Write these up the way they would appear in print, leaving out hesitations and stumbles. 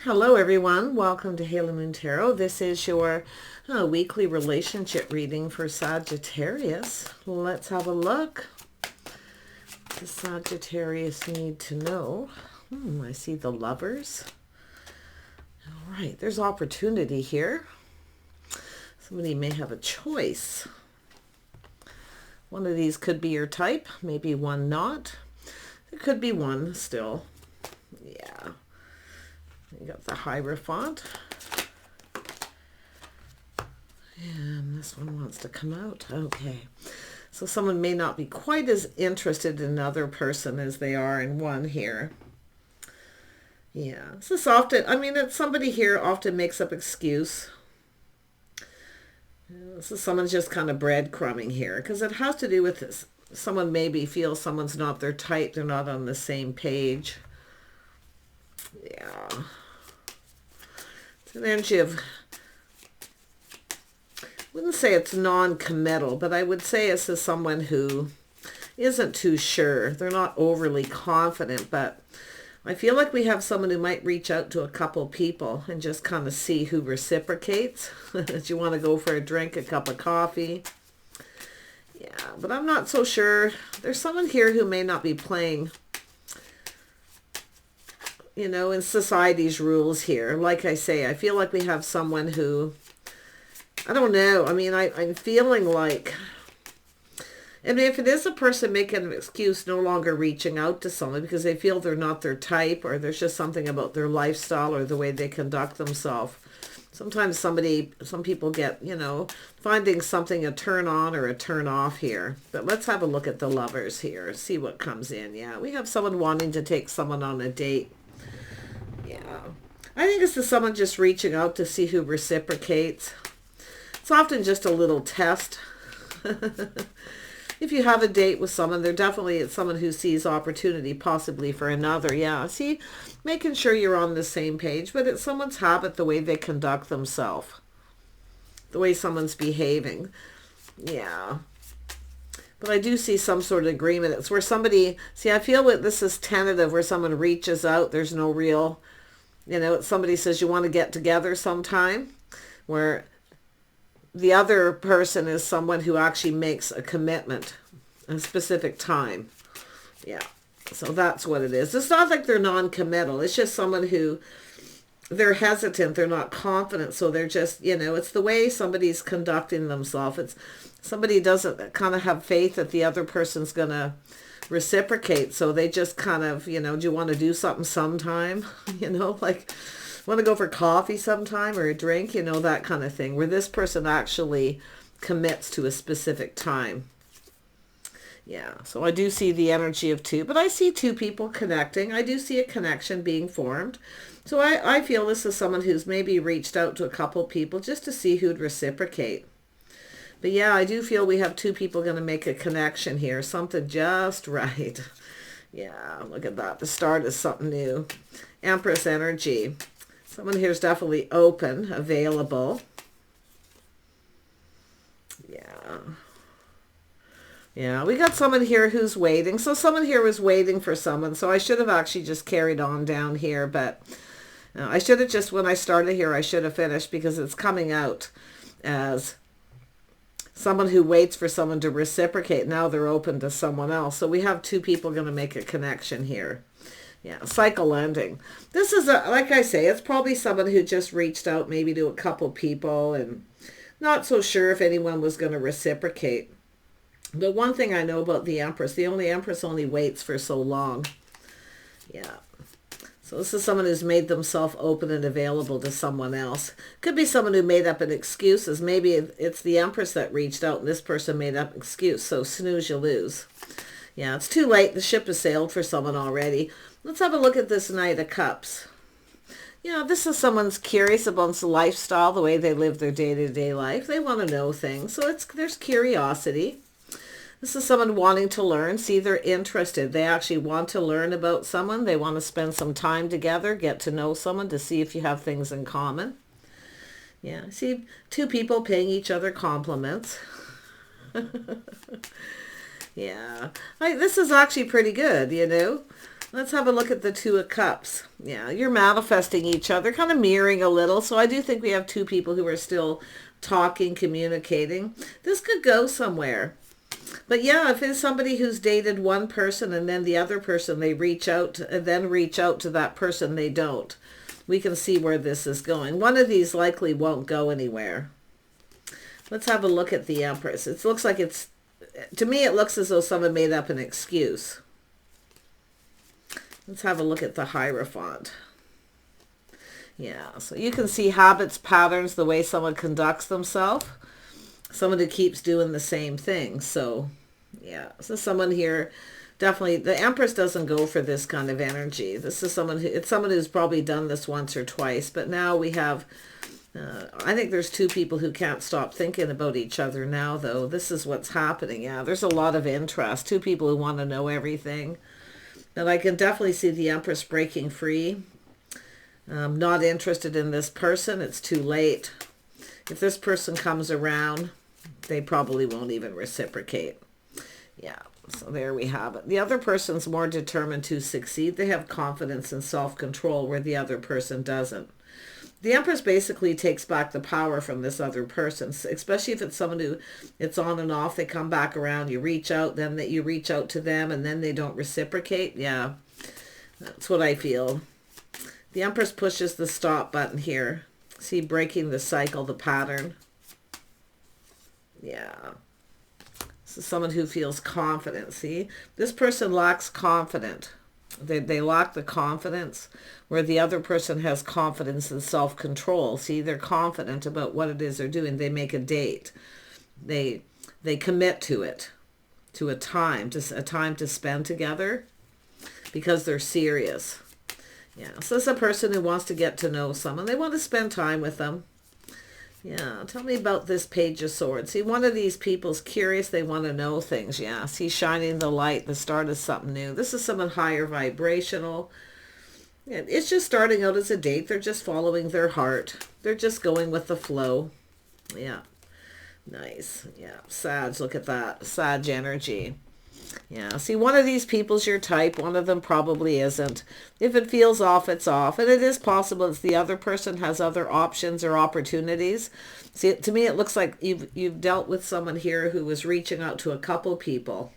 Hello everyone, welcome to Halo Moon Tarot. This is your weekly relationship reading for Sagittarius. Let's have a look. What does Sagittarius need to know? I see the Lovers. All right, there's opportunity here. Somebody may have a choice. One of these could be your type, maybe one not. There could be one still. Yeah. You got the Hierophant. And this one wants to come out. Okay. So someone may not be quite as interested in another person as they are in one here. Yeah. This is often, it's somebody here often makes up excuse. This is someone's just kind of breadcrumbing here because it has to do with this. Someone maybe feels someone's not their type. They're not on the same page. Yeah. An energy of, I wouldn't say it's non-committal, but I would say this is someone who isn't too sure. They're not overly confident, but I feel like we have someone who might reach out to a couple people and just kind of see who reciprocates. That you want to go for a drink, a cup of coffee. Yeah, but I'm not so sure. There's someone here who may not be playing, in society's rules here. Like I say, I feel like we have someone who, I don't know. I'm feeling like, if it is a person making an excuse, no longer reaching out to someone because they feel they're not their type, or there's just something about their lifestyle or the way they conduct themselves. Sometimes some people get, finding something a turn on or a turn off here. But let's have a look at the Lovers here, see what comes in. Yeah, we have someone wanting to take someone on a date. Yeah, I think this is someone just reaching out to see who reciprocates. It's often just a little test. If you have a date with someone, it's someone who sees opportunity possibly for another. Yeah, see, making sure you're on the same page, but it's someone's habit, the way they conduct themselves, the way someone's behaving. Yeah. But I do see some sort of agreement. It's where somebody, I feel that this is tentative, where someone reaches out. There's no real, somebody says you want to get together sometime, where the other person is someone who actually makes a commitment, a specific time. Yeah. So that's what it is. It's not like they're non-committal. It's just someone who, they're hesitant. They're not confident. So they're just, it's the way somebody's conducting themselves. It's somebody doesn't kind of have faith that the other person's going to reciprocate. So they just kind of, do you want to do something sometime? Like, want to go for coffee sometime or a drink, that kind of thing, where this person actually commits to a specific time. Yeah, so I do see the energy of two, but I see two people connecting. I do see a connection being formed. So I feel this is someone who's maybe reached out to a couple people just to see who'd reciprocate. But yeah, I do feel we have two people going to make a connection here. Something just right. Yeah, look at that. The start is something new. Empress energy. Someone here is definitely open, available. Yeah. Yeah, we got someone here who's waiting. So someone here was waiting for someone. So I should have actually just carried on down here. But I should have just, when I started here, I should have finished, because it's coming out as someone who waits for someone to reciprocate. Now they're open to someone else. So we have two people going to make a connection here. Yeah, cycle ending. This is, like I say, it's probably someone who just reached out maybe to a couple people and not so sure if anyone was going to reciprocate. But one thing I know about the Empress, Empress only waits for so long. Yeah. So this is someone who's made themselves open and available to someone else. Could be someone who made up an excuse. Maybe it's the Empress that reached out and this person made up an excuse. So snooze, you lose. Yeah, it's too late. The ship has sailed for someone already. Let's have a look at this Knight of Cups. This is someone's curious about the lifestyle, the way they live their day-to-day life. They want to know things. So there's curiosity. This is someone wanting to learn. See, they're interested. They actually want to learn about someone. They want to spend some time together, get to know someone to see if you have things in common. Yeah, see, two people paying each other compliments. Yeah, this is actually pretty good, Let's have a look at the Two of Cups. Yeah, you're manifesting each other, kind of mirroring a little. So I do think we have two people who are still talking, communicating. This could go somewhere. But yeah, if it's somebody who's dated one person and then the other person, they reach out and then reach out to that person they don't. We can see where this is going. One of these likely won't go anywhere. Let's have a look at the Empress. It looks like it's, to me, it looks as though someone made up an excuse. Let's have a look at the Hierophant. Yeah, so you can see habits, patterns, the way someone conducts themselves. Someone who keeps doing the same thing. So, yeah, so someone here, definitely, the Empress doesn't go for this kind of energy. This is someone who, it's someone who's probably done this once or twice. But now we have, I think there's two people who can't stop thinking about each other now, though. This is what's happening. Yeah, there's a lot of interest. Two people who want to know everything. And I can definitely see the Empress breaking free. Not interested in this person. It's too late. If this person comes around, they probably won't even reciprocate. Yeah, so there we have it. The other person's more determined to succeed. They have confidence and self-control where the other person doesn't. The Empress basically takes back the power from this other person, especially if it's someone who, it's on and off, they come back around, you reach out, then that you reach out to them, and then they don't reciprocate. Yeah, that's what I feel. The Empress pushes the stop button here. See, breaking the cycle, the pattern. Yeah. This is someone who feels confident. See, this person lacks confidence. They lack the confidence where the other person has confidence and self-control. See, they're confident about what it is they're doing. They make a date. They commit to it, to a time to spend together because they're serious. Yeah, so it's a person who wants to get to know someone. They want to spend time with them. Yeah, tell me about this Page of Swords. See, one of these people's curious. They want to know things. Yeah, see, shining the light, the start of something new. This is someone higher vibrational. Yeah, it's just starting out as a date. They're just following their heart. They're just going with the flow. Yeah, nice. Yeah, Sag, look at that. Sag energy. Yeah, see, one of these people's your type. One of them probably isn't. If it feels off, it's off. And it is possible it's the other person has other options or opportunities. See, to me, it looks like you've dealt with someone here who was reaching out to a couple people.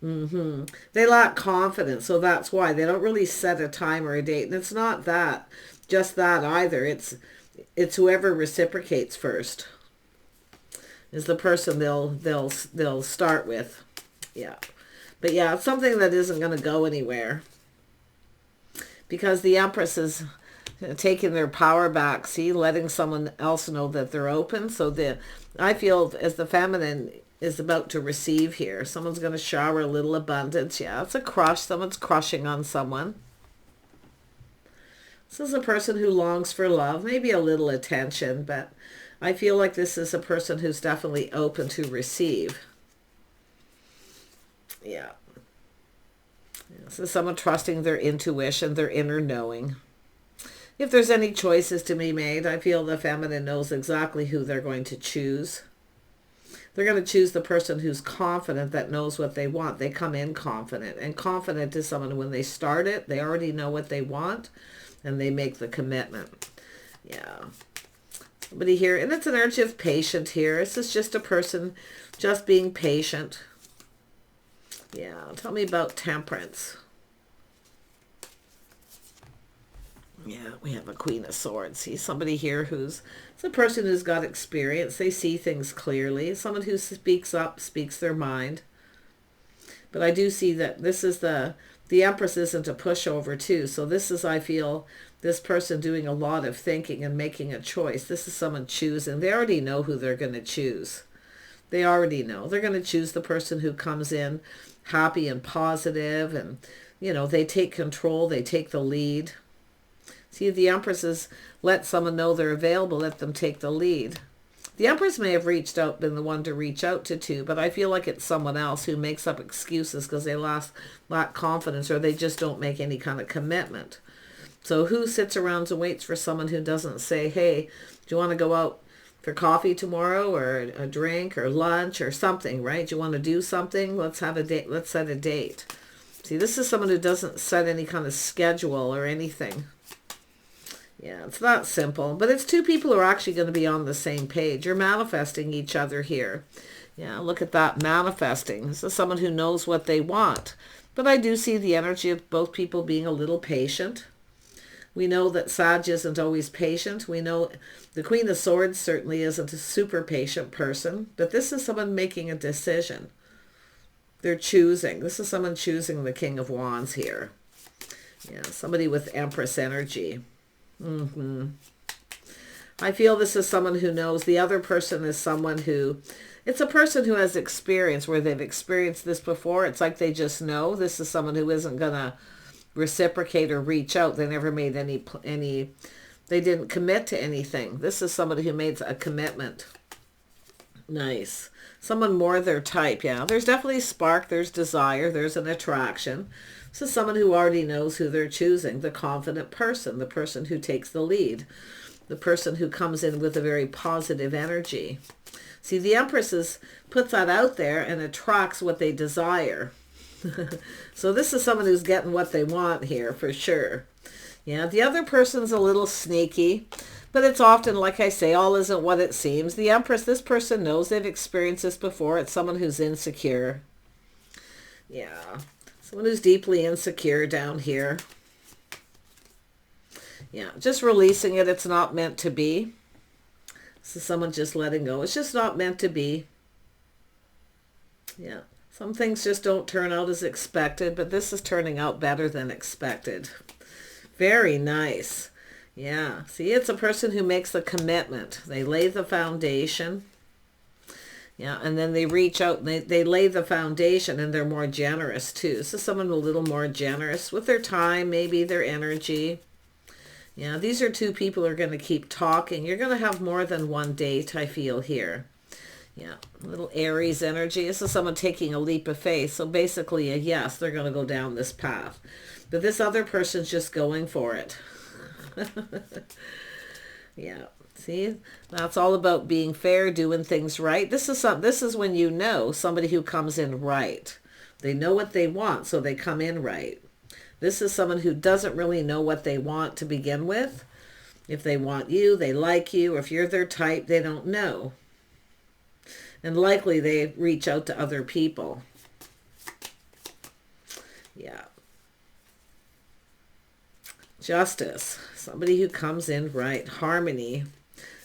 They lack confidence, so that's why. They don't really set a time or a date. And it's not that, just that either. It's whoever reciprocates first is the person they'll start with. Yeah. But yeah, it's something that isn't going to go anywhere because the Empress is taking their power back. See, letting someone else know that they're open. So I feel as the feminine is about to receive here, someone's going to shower a little abundance. Yeah, it's a crush. Someone's crushing on someone. This is a person who longs for love, maybe a little attention, but I feel like this is a person who's definitely open to receive. Yeah. This is someone trusting their intuition, their inner knowing. If there's any choices to be made, I feel the feminine knows exactly who they're going to choose. They're going to choose the person who's confident, that knows what they want. They come in confident. And confident is someone when they start it, they already know what they want and they make the commitment. Yeah. Somebody here, and it's an energy of patient here. This is just a person just being patient. Yeah, tell me about Temperance. Yeah, we have a Queen of Swords. See, somebody here it's a person who's got experience. They see things clearly. Someone who speaks up, speaks their mind. But I do see that this is the Empress isn't a pushover too. So this is, I feel, this person doing a lot of thinking and making a choice. This is someone choosing. They already know who they're going to choose. They already know. They're going to choose the person who comes in happy and positive and, you know, they take control. They take the lead. See, the Empresses let someone know they're available. Let them take the lead. The Empress may have been the one to reach out to too, but I feel like it's someone else who makes up excuses because they lack confidence or they just don't make any kind of commitment. So who sits around and waits for someone who doesn't say, hey, do you want to go out for coffee tomorrow or a drink or lunch or something, right? Do you want to do something? Let's have a date. Let's set a date. See, this is someone who doesn't set any kind of schedule or anything. Yeah, it's not simple, but it's two people who are actually going to be on the same page. You're manifesting each other here. Yeah, look at that, manifesting. This is someone who knows what they want. But I do see the energy of both people being a little patient. We know that Sag isn't always patient. We know the Queen of Swords certainly isn't a super patient person, but this is someone making a decision. They're choosing. This is someone choosing the King of Wands here. Yeah, somebody with Empress energy. I feel this is someone who knows. The other person is someone who, it's a person who has experience, where they've experienced this before. It's like they just know. This is someone who isn't going to reciprocate or reach out. They never made any, they didn't commit to anything. This is somebody who made a commitment. Nice. Someone more their type. Yeah, there's definitely spark. There's desire. There's an attraction. This is someone who already knows who they're choosing. The confident person. The person who takes the lead. The person who comes in with a very positive energy. See, the Empress puts that out there and attracts what they desire. So this is someone who's getting what they want here for sure. Yeah, the other person's a little sneaky, but it's often, like I say, all isn't what it seems. The Empress, this person knows, they've experienced this before. It's someone who's insecure. Yeah, someone who's deeply insecure down here. Yeah, just releasing it. It's not meant to be. This is someone just letting go. It's just not meant to be. Yeah, some things just don't turn out as expected, but this is turning out better than expected. Very nice. Yeah, see, it's a person who makes a commitment. They lay the foundation. Yeah, and then they reach out and they lay the foundation, and they're more generous too. This is someone a little more generous with their time, maybe their energy. Yeah, these are two people who are going to keep talking. You're going to have more than one date, I feel here. Yeah, a little Aries energy. This is someone taking a leap of faith. So basically a yes, they're going to go down this path. But this other person's just going for it. Yeah, see, that's all about being fair, doing things right. This is when you know somebody who comes in right. They know what they want, so they come in right. This is someone who doesn't really know what they want to begin with. If they want you, they like you. Or if you're their type, they don't know. And likely they reach out to other people. Yeah. Justice. Somebody who comes in right. Harmony.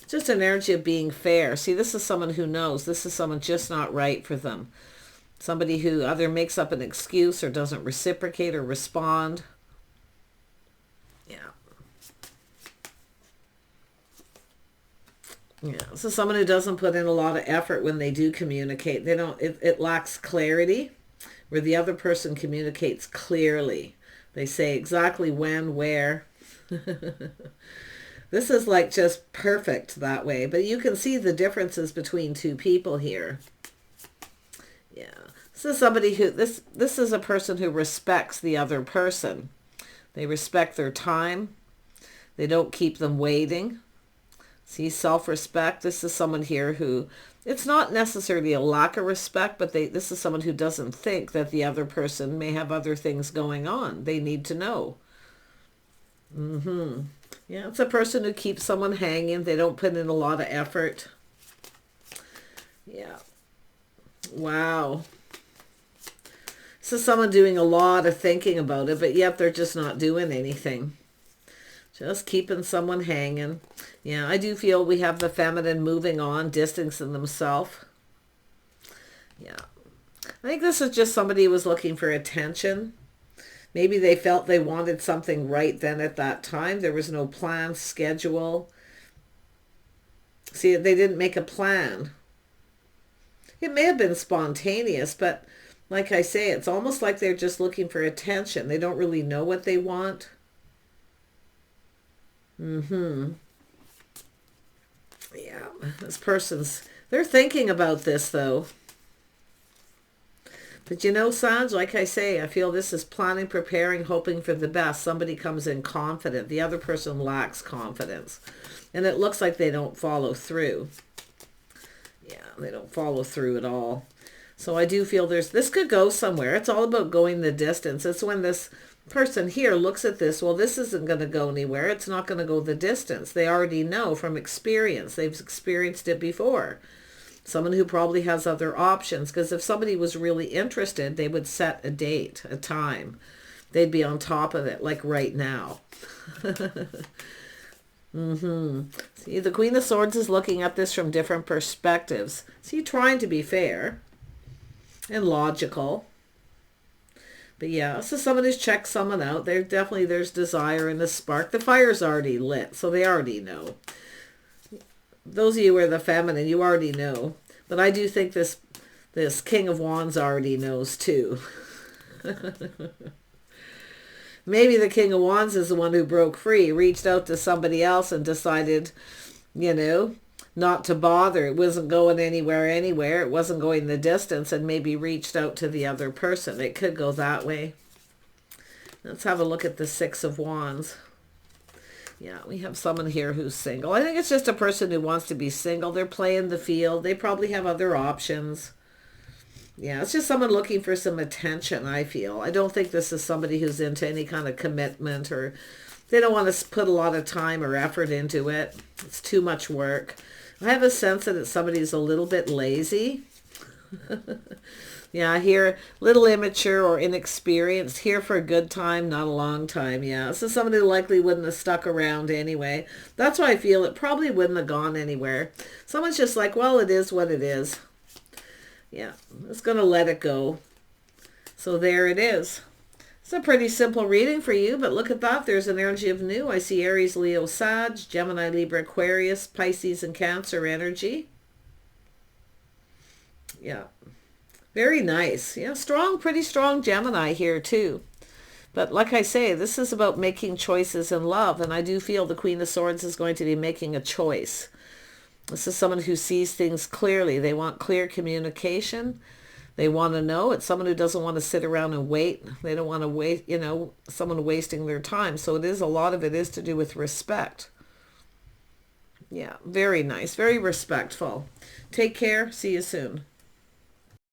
Just an energy of being fair. See, this is someone who knows. This is someone just not right for them. Somebody who either makes up an excuse or doesn't reciprocate or respond. Yeah. Yeah. This is someone who doesn't put in a lot of effort when they do communicate. They don't, it lacks clarity, where the other person communicates clearly. They say exactly when, where. This is like just perfect that way. But you can see the differences between two people here. Yeah. This is somebody who, this is a person who respects the other person. They respect their time. They don't keep them waiting. See, self-respect. This is someone here who, it's not necessarily a lack of respect, but this is someone who doesn't think that the other person may have other things going on. They need to know. Yeah, it's a person who keeps someone hanging. They don't put in a lot of effort. Yeah. Wow. This is someone doing a lot of thinking about it, but yet they're just not doing anything. Just keeping someone hanging. Yeah, I do feel we have the feminine moving on, distancing themselves. Yeah. I think this is just somebody who was looking for attention. Maybe they felt they wanted something right then at that time. There was no plan, schedule. See, they didn't make a plan. It may have been spontaneous, but like I say, it's almost like they're just looking for attention. They don't really know what they want. Yeah, this person's, they're thinking about this though. But you know, Sag, like I say, I feel this is planning, preparing, hoping for the best. Somebody comes in confident. The other person lacks confidence. And it looks like they don't follow through. Yeah, they don't follow through at all. So I do feel this could go somewhere. It's all about going the distance. It's when this person here looks at this, well, this isn't going to go anywhere. It's not going to go the distance. They already know from experience. They've experienced it before. Someone who probably has other options, because if somebody was really interested, they would set a date, a time. They'd be on top of it, like right now. See, the Queen of Swords is looking at this from different perspectives. See, trying to be fair and logical. But yeah, so someone who's checked someone out. There's desire and a spark. The fire's already lit, so they already know. Those of you who are the feminine, you already know. But I do think this King of Wands already knows too. Maybe the King of Wands is the one who broke free, reached out to somebody else and decided, you know, not to bother. It wasn't going anywhere. It wasn't going the distance, and maybe reached out to the other person. It could go that way. Let's have a look at the Six of Wands. Yeah, we have someone here who's single. I think it's just a person who wants to be single. They're playing the field. They probably have other options. Yeah, it's just someone looking for some attention, I feel. I don't think this is somebody who's into any kind of commitment, or they don't want to put a lot of time or effort into it. It's too much work. I have a sense that it's somebody who's a little bit lazy. Yeah, here, a little immature or inexperienced, here for a good time, not a long time. Yeah, this is somebody who likely wouldn't have stuck around anyway. That's why I feel it probably wouldn't have gone anywhere. Someone's just like, well, it is what it is. Yeah, it's going to let it go. So there it is. It's a pretty simple reading for you, but look at that. There's an energy of new. I see Aries, Leo, Sag, Gemini, Libra, Aquarius, Pisces, and Cancer energy. Yeah. Very nice. Yeah, strong, pretty strong Gemini here too. But like I say, this is about making choices in love. And I do feel the Queen of Swords is going to be making a choice. This is someone who sees things clearly. They want clear communication. They want to know. It's someone who doesn't want to sit around and wait. They don't want to wait, you know, someone wasting their time. So it is, a lot of it is to do with respect. Yeah, very nice. Very respectful. Take care. See you soon.